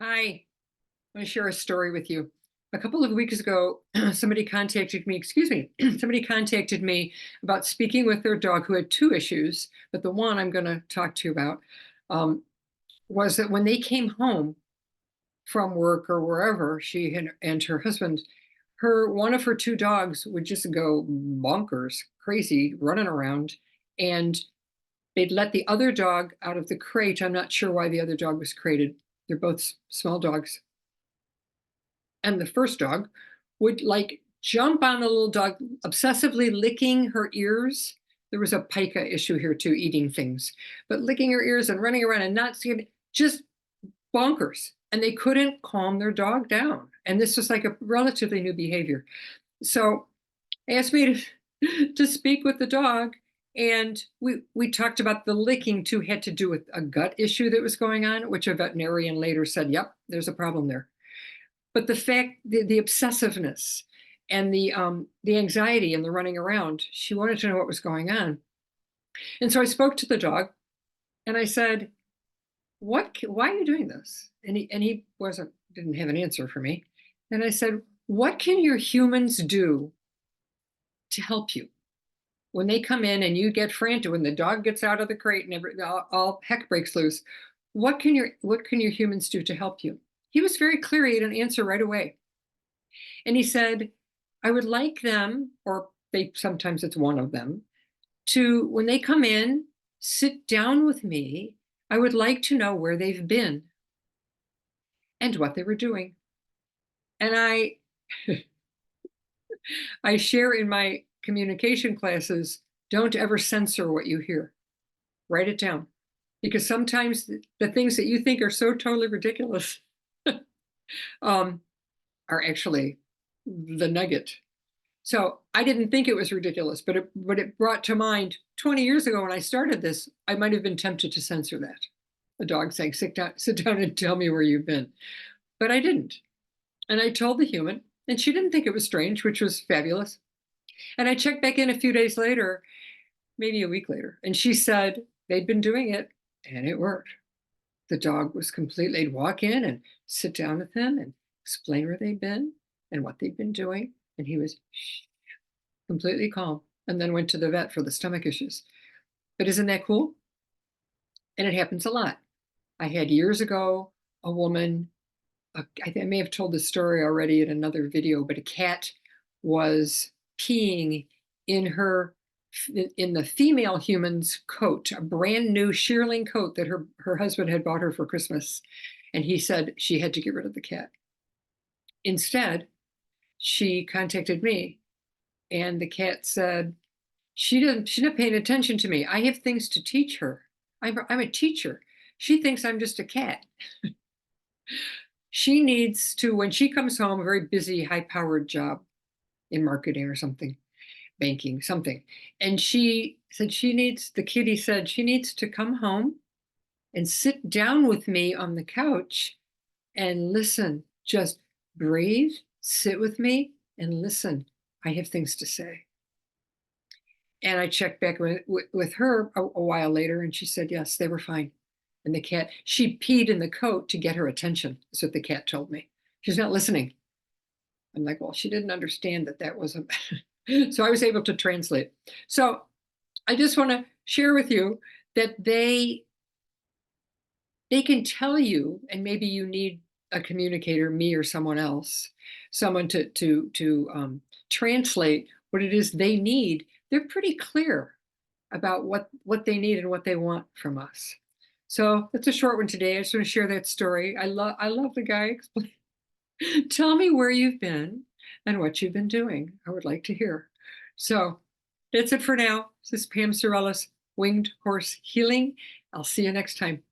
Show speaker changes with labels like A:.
A: Hi, I want to share a story with you. A couple of weeks ago, somebody contacted me, excuse me, somebody contacted me about speaking with their dog who had two issues, but the one I'm going to talk to you about um, was that when they came home from work or wherever, and her husband, one of her two dogs would just go bonkers, crazy, running around, and they'd let the other dog out of the crate. I'm not sure why the other dog was crated. They're both small dogs. And the first dog would like jump on the little dog, obsessively licking her ears. There was a pica issue here too, eating things, but licking her ears and running around and not seeing, just bonkers. And they couldn't calm their dog down. And this was like a relatively new behavior. So they asked me to speak with the dog. And we talked about the licking too had to do with a gut issue that was going on, which a veterinarian later said, yep, there's a problem there. But the obsessiveness and the anxiety and the running around, she wanted to know what was going on. And so I spoke to the dog and I said, why are you doing this? And he didn't have an answer for me. And I said, what can your humans do to help you? When they come in and you get frantic, when the dog gets out of the crate and all heck breaks loose, what can your humans do to help you? He was very clear. He had an answer right away. And he said, I would like them, or sometimes it's one of them, to, when they come in, sit down with me. I would like to know where they've been and what they were doing. And I share in my communication classes, don't ever censor what you hear. Write it down. Because sometimes the things that you think are so totally ridiculous are actually the nugget. So I didn't think it was ridiculous, but it brought to mind 20 years ago when I started this, I might have been tempted to censor that. A dog saying, sit down and tell me where you've been. But I didn't. And I told the human, and she didn't think it was strange, which was fabulous. And I checked back in a few days later, maybe a week later, and she said they'd been doing it and it worked. The dog was completely, they'd walk in and sit down with him and explain where they'd been and what they'd been doing. And he was completely calm, and then went to the vet for the stomach issues. But isn't that cool? And it happens a lot. I had years ago a woman, I may have told this story already in another video, but a cat was peeing in the female human's coat, a brand new shearling coat that her husband had bought her for Christmas. And he said she had to get rid of the cat. Instead, she contacted me, and the cat said, she's not paying attention to me. I have things to teach her. I'm a teacher. She thinks I'm just a cat. She needs to, when she comes home, a very busy, high-powered job in marketing or something, banking, something. And she said the kitty said she needs to come home and sit down with me on the couch and listen. Just breathe, sit with me and listen. I have things to say. And I checked back with her a while later, and she said, yes, they were fine. And the cat, she peed in the coat to get her attention. That's what the cat told me. She's not listening. I'm like, well, she didn't understand that wasn't. So I was able to translate. So I just want to share with you that they can tell you, and maybe you need a communicator, me or someone else, someone to translate what it is they need. They're pretty clear about what they need and what they want from us. So that's a short one today. I just want to share that story. I love the guy. Tell me where you've been and what you've been doing. I would like to hear. So that's it for now. This is Pam Sorellis, Winged Horse Healing. I'll see you next time.